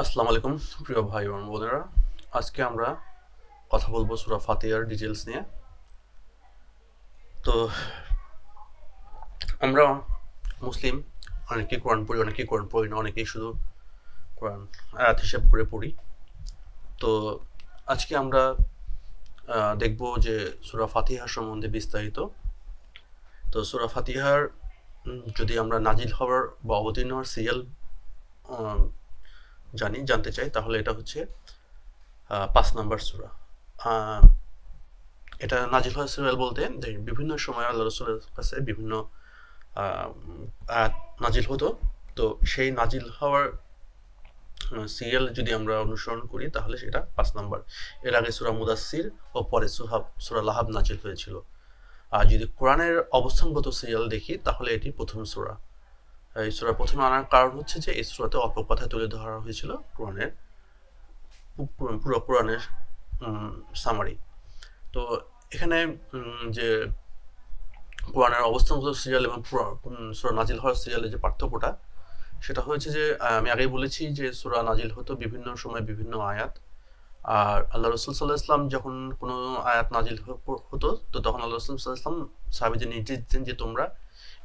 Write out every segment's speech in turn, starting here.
আসসালামু আলাইকুম প্রিয় ভাই এবং বোনেরা। আজকে আমরা কথা বলবো সূরা ফাতিহার ডিটেলস নিয়ে। তো আমরা মুসলিম, অনেকেই কোরআন পড়ি, অনেকেই কোরআন পড়ি না, অনেকেই শুধু কোরআন আয়াত হিসাব করে পড়ি। তো আজকে আমরা দেখব যে সূরা ফাতিহা সম্বন্ধে বিস্তারিত। তো সূরা ফাতিহার যদি আমরা নাজিল হওয়ার বা অবতীর্ণ হওয়ার সিরিয়াল জানতে চাই, তাহলে এটা হচ্ছে ৫ নম্বর সূরা। এটা নাজিল হওয়ার সিরিয়াল বলতে বিভিন্ন সময় আল্লাহ রসুলের কাছে বিভিন্ন আয়াত নাজিল হতো। তো সেই নাজিল হওয়ার সিরিয়াল যদি আমরা অনুসরণ করি তাহলে সেটা ৫ নম্বর। এর আগে সূরা মুদাসসির ও পরে সূরা লাহাব নাজিল হয়েছিল। আর যদি কোরআনের অবস্থানগত সিরিয়াল দেখি তাহলে এটি প্রথম সূরা। এই সূরা প্রথমে আনার কারণ হচ্ছে যে এই সূরাতে অল্প কথা তুলে ধরা হয়েছিল কোরআনের পুরো কোরআনের সামারি। তো এখানে যে কোরআনের অবস্থানগত সিরিয়াল এবং সূরা নাজিল হওয়ার সিরিয়ালের যে পার্থক্যটা, সেটা হয়েছে যে আমি আগেই বলেছি যে সূরা নাজিল হতো বিভিন্ন সময় বিভিন্ন আয়াত। আর আল্লাহ রসুল সাল্লাহ ইসলাম যখন কোনো আয়াত নাজিল হতো, তো তখন আল্লাহ রসুল সাল্লাহ ইসলাম সাহাবীদের নির্দেশ দিতেন যে তোমরা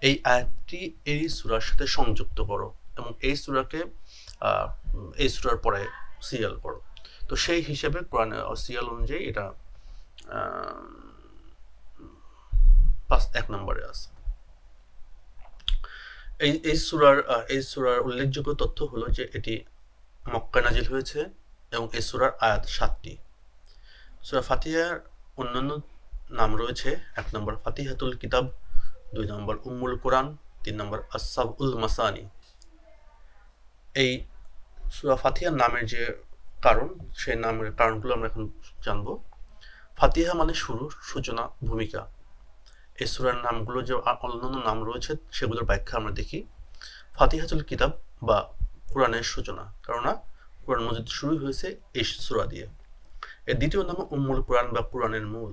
এই আয়াতটি এই সূরার সাথে সংযুক্ত করো এবং এই সূরাকে এই সূরার পরে সিরিয়াল করো। তো সেই হিসেবে কোরআনের সিরিয়াল অনুযায়ী এটা ১ নম্বরে আছে। এই সূরার উল্লেখযোগ্য তথ্য হলো যে এটি মক্কায় নাজিল হয়েছে এবং এই সূরার আয়াত ৭টি। সূরা ফাতিহার অন্যান্য নাম রয়েছে: ১ নম্বর ফাতিহাতুল কিতাব, ২ নম্বর উম্মুল কোরআন, ৩ নম্বর আস-সাবউল মাসানি। এই সূরা ফাতিহার নামের যে কারণ, সেই নামের কারণগুলো আমরা এখন জানবো। ফাতিহা মানে শুরু, সূচনা, ভূমিকা। এই সূরার নামগুলো যে অন্যান্য নাম রয়েছে সেগুলোর ব্যাখ্যা আমরা দেখি। ফাতিহাতুল কিতাব বা কোরআনের সূচনা, কেননা কোরআন মজিদ শুরু হয়েছে এই সূরা দিয়ে। এর দ্বিতীয় নাম উম্মুল কোরআন বা কোরআনের মূল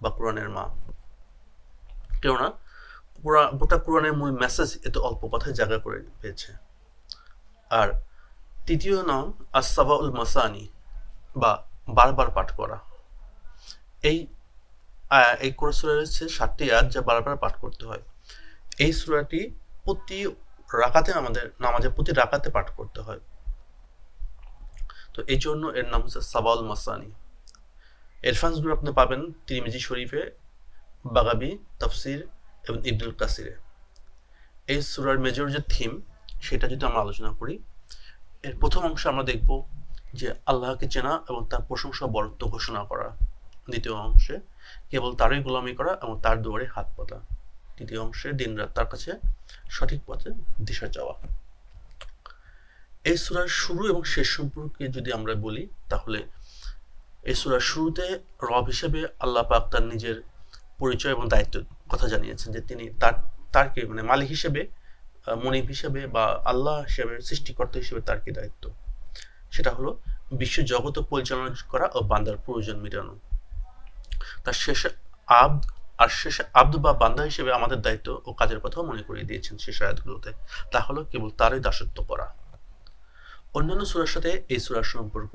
বা কোরআনের মা, কেননা গোটা কোরআনের মূল মেসেজ এত অল্প কথায় জায়গা করে পেয়েছে। আর তৃতীয় নাম আস-সাবাউল মাসানি বা বারবার পাঠ করা। এই কোরআন সূরা রয়েছে ৭টি আয়াত যা বারবার পাঠ করতে হয়। এই সূরাটি প্রতি রাকাতে নামাজের প্রতি রাকাতে পাঠ করতে হয়। তো এই জন্য এর নাম হচ্ছে সাবাউল মাসানি। এরফান্সগুলো আপনি পাবেন তিরমিজি শরীফে, বাগাবি তাফসির এবং ইবনুল কাসিরে। এই সূরার মেজর যে থিম, সেটা যদি আমরা আলোচনা করি, এর প্রথম অংশে আমরা দেখব যে আল্লাহকে চেনা এবং তার প্রশংসা বরত্ব ঘোষণা করা। দ্বিতীয় অংশে কেবল তারই গোলামি করা এবং তার দুয়ারে হাত পাতা। তৃতীয় অংশে দিনরাত তার কাছে সঠিক পথে দিশা চাওয়া। এই সূরার শুরু এবং শেষ সম্পর্কে যদি আমরা বলি, তাহলে এই সূরার শুরুতে রব হিসেবে আল্লাহ পাক তার নিজের পরিচয় এবং দায়িত্বের কথা জানিয়েছেন যে তিনি তার কি মানে মালিক হিসেবে, মনিব হিসেবে বা আল্লাহ হিসেবে, সৃষ্টিকর্তা হিসেবে তার কি দায়িত্ব, সেটা হলো বিশ্ব জগৎ পরিচালনা করা ও বান্দার প্রয়োজন মেটানো। তার শেষে আব্দ বা বান্দা হিসেবে আমাদের দায়িত্ব ও কাজের কথাও মনে করিয়ে দিয়েছেন শেষ আয়াতগুলোতে। তা হলো কেবল তারই দাসত্ব করা। অন্যান্য সূরার সাথে এই সূরার সম্পর্ক,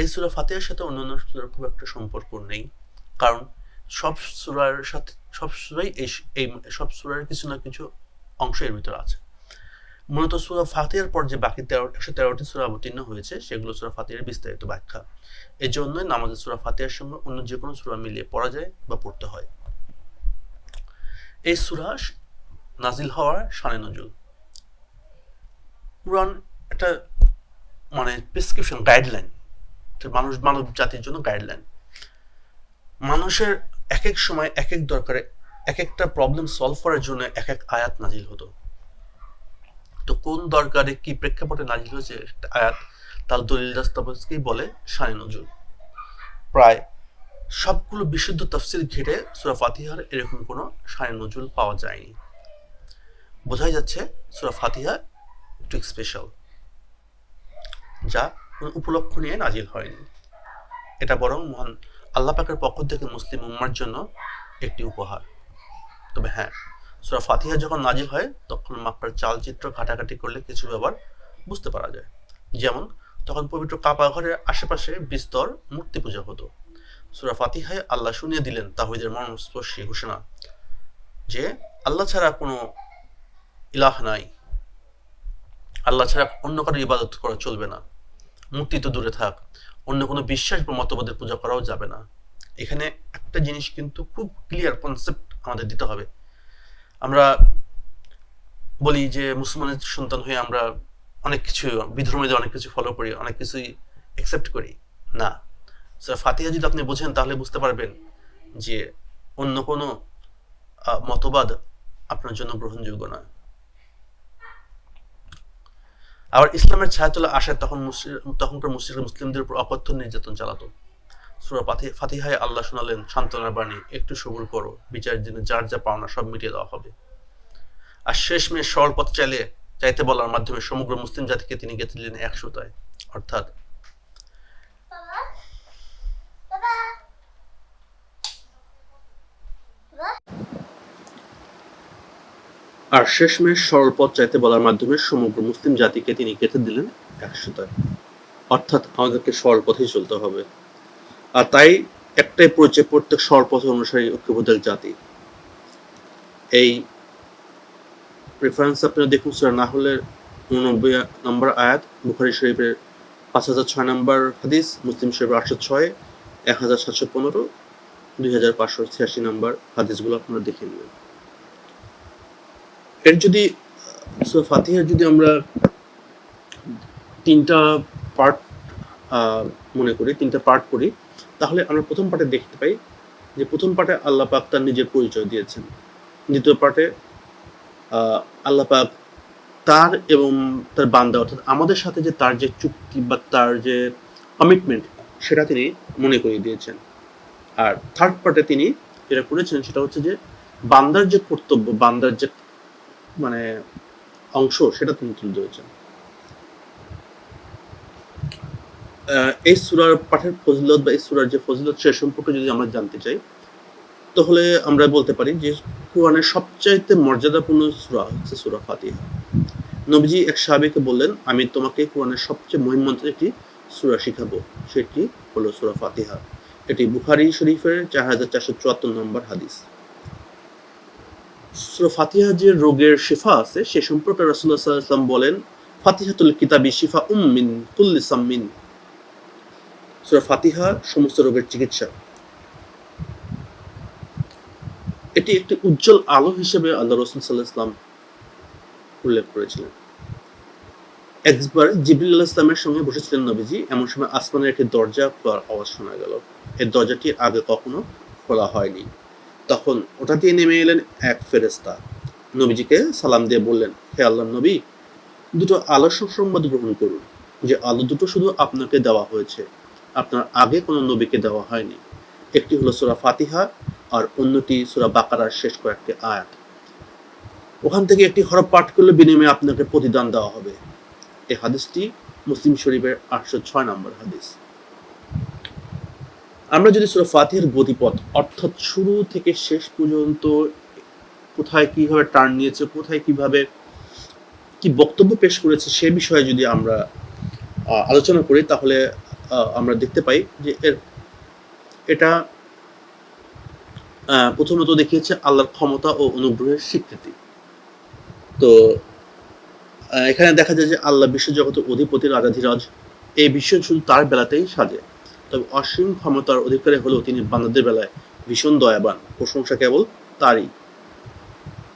এই সূরা ফাতিহার সাথে অন্যান্য সূরার খুব একটা সম্পর্ক নেই, কারণ সব সূরাই সব সূরার কিছু না কিছু অংশ এর ভিতরে আছে। মূলত সূরা ফাতিহার পর যে বাকি ১১৩টি সূরা অবতীর্ণ হয়েছে সেগুলো সূরা ফাতিহার বিস্তারিত ব্যাখ্যা। এই জন্যই নামাজে সূরা ফাতিহার সঙ্গে অন্য যে কোনো সূরা মিলিয়ে পড়া যায় বা পড়তে হয়। এই সূরা নাজিল হওয়ার শানে নজুল। কোরআন একটা প্রেসক্রিপশন, গাইডলাইন, মানব জাতির জন্য গাইডলাইন। মানুষের এক এক সময় এক এক দরকারে এক একটা প্রবলেম সলভ করার জন্য এক এক আয়াত নাজিল হতো। তো কোন দরকারে কি প্রেক্ষাপটে নাজিল হয়েছে আয়াত, তার দলিল দাস্তাবেজকেই বলে শানে নজুল। প্রায় সবগুলো বিশুদ্ধ তাফসির ঘেটে সূরা ফাতিহার এরকম কোনো শানে নজুল পাওয়া যায়নি। বোঝাই যাচ্ছে সূরা ফাতিহা একটু স্পেশাল, যা কোনো উপলক্ষ নিয়ে নাজিল হয়নি। এটা বরং মহান আল্লাহ পাকের পক্ষ থেকে মুসলিম উম্মার জন্য একটি উপহার। তবে হ্যাঁ, সূরা ফাতিহা যখন নাজিল হয় তখন মাক্কার চালচিত্র ঘাটাঘাটি করলে কিছু ব্যাপার বুঝতে পারা যায়। যেমন তখন পবিত্র কাবা ঘরের আশেপাশে বিস্তর মূর্তি পূজা হতো। সূরা ফাতিহায় আল্লাহ শুনিয়ে দিলেন তাওহীদের মর্মস্পর্শী ঘোষণা যে আল্লাহ ছাড়া কোনো ইলাহ নাই, আল্লাহ ছাড়া অন্য কারো ইবাদত করা চলবে না, মূর্তি তো দূরে থাক, অন্য কোনো বিশ্বাস বা মতবাদের পূজা করাও যাবে না। এখানে একটা জিনিস কিন্তু খুব ক্লিয়ার কনসেপ্ট আমাদের দিতে হবে। আমরা বলি যে মুসলমানের সন্তান হয়ে আমরা অনেক কিছু বিধর্মীদের অনেক কিছু ফলো করি, অনেক কিছুই অ্যাকসেপ্ট করি। না, সূরা ফাতিহা যদি আপনি বোঝেন তাহলে বুঝতে পারবেন যে অন্য কোনো মতবাদ আপনার জন্য গ্রহণযোগ্য না। আবার ইসলামের ছায়াতলে আসায় তখনকার মুসলিমদের উপর অকথ্য নির্যাতন চালাতো। সূরা ফাতিহায় আল্লাহ শোনালেন সান্ত্বনার বাণী, একটু সবুর করো, বিচারের দিনে যার যা পাওনা সব মিটিয়ে দেওয়া হবে। আর শেষমেশ সরল পথ চাইতে বলার মাধ্যমে সমগ্র মুসলিম জাতিকে তিনি গেঁথে দিলেন এক সুতায়, অর্থাৎ আর শেষমেশ সরল পথ চাইতে বলার মাধ্যমে সমগ্র মুসলিম জাতিকে তিনি গেঁথে দিলেন এক সুতায়, অর্থাৎ আমাদেরকে সরল পথেই চলতে হবে। আর তাই একটাই পরিচয়, প্রত্যেক সরল পথ অনুসারী ঐক্যবদ্ধ জাতি। এই রেফারেন্স আপনারা দেখুন সূরা নাহলের 89 নম্বর আয়াত, বুখারী শরীফের 5006 নম্বর হাদিস, মুসলিম শরীফের 806, 1715, 2586 নম্বর হাদিসগুলো আপনারা দেখে নেবেন। এর যদি সূরা ফাতিহার যদি আমরা তিনটা পার্ট মনে করি, তিনটা পার্ট করি, তাহলে আমরা প্রথম পার্টে দেখতে পাই যে প্রথম পার্টে আল্লাহ পাক তার নিজের পরিচয় দিয়েছেন, দ্বিতীয় পার্টে আল্লাহ পাক তার এবং তার বান্দা অর্থাৎ আমাদের সাথে যে তার যে চুক্তি বা তার যে কমিটমেন্ট সেটা তিনি মনে করিয়ে দিয়েছেন। আর থার্ড পার্টে তিনি যেটা করেছেন সেটা হচ্ছে যে বান্দার যে কর্তব্য, বান্দার যে মানে অংশ সেটা তিনি তুলে ধরেছেন। এই সূরার পাঠের ফজিলত বা এই সূরার যে ফজিলত সে সম্পর্কে যদি আমরা জানতে চাই তাহলে আমরা বলতে পারি যে কোরআনের সবচাইতে মর্যাদাপূর্ণ সূরা হচ্ছে সূরা ফাতিহা। নবীজি এক সাহাবীকে বললেন, আমি তোমাকে কোরআনের সবচেয়ে মহিমান্বিত একটি সূরা শিখাবো, সেটি হলো সূরা ফাতিহা। এটি বুখারী শরীফের 4474 নম্বর হাদিস। সূরা ফাতিহা যে রোগের শিফা আছে সে সম্পর্কে রাসূলুল্লাহ সাল্লাল্লাহু আলাইহি ওয়াসাল্লাম বলেন, ফাতিহাতুল কিতাবি শিফাউম মিন কুল্লি সামমিন। সূরা ফাতিহা সমস্ত রোগের চিকিৎসা। এটি একটি উজ্জ্বল আলো হিসেবে আল্লাহ রাসূল সাল্লাল্লাহু আলাইহি ওয়াসাল্লাম উল্লেখ করেছিলেন। একবার জিবরিল আলাইহিস সালামের সঙ্গে বসেছিলেন নবীজি, এমন সময় আসমানের একটি দরজা খোলার আওয়াজ শোনা গেল। এই দরজাটি আগে কখনো খোলা হয়নি। তখন ওটা দিয়ে নেমে এলেন এক ফেরেশতা, নবীজিকে সালাম দিয়ে বললেন, হে আল্লাহর নবী, দুটো আলো সুসংবাদ গ্রহণ করুন, যে আলো দুটো শুধু আপনাকে দেওয়া হয়েছে, আপনার আগে কোনো নবীকে দেওয়া হয়নি। একটি হলো সূরা ফাতিহা আর অন্যটি সূরা বাকারার শেষ কয়েকটি আয়াত। ওখান থেকে একটি হরফ পাঠ করলে বিনিময়ে আপনাকে প্রতিদান দেওয়া হবে। এই হাদিসটি মুসলিম শরীফের 806 নম্বর হাদিস। আমরা যদি সূরা ফাতিহার গতিপথ অর্থাৎ শুরু থেকে শেষ পর্যন্ত কোথায় কিভাবে টার্ন নিয়েছে, কোথায় কিভাবে কি বক্তব্য পেশ করেছে সে বিষয়ে যদি আমরা আলোচনা করি তাহলে আমরা দেখতে পাই যে এটা প্রথমত দেখিয়েছে আল্লাহর ক্ষমতা ও অনুগ্রহের স্বীকৃতি। তো এখানে দেখা যায় যে আল্লাহ বিশ্বজগতের অধিপতি রাজাধিরাজ, এই বিষয় শুধু তার বেলাতেই সাজে। তবে অসীম ক্ষমতার অধিকারী হলেও তিনি বান্দাদের বেলায় ভীষণ দয়াবান, প্রশংসা কেবল তারই।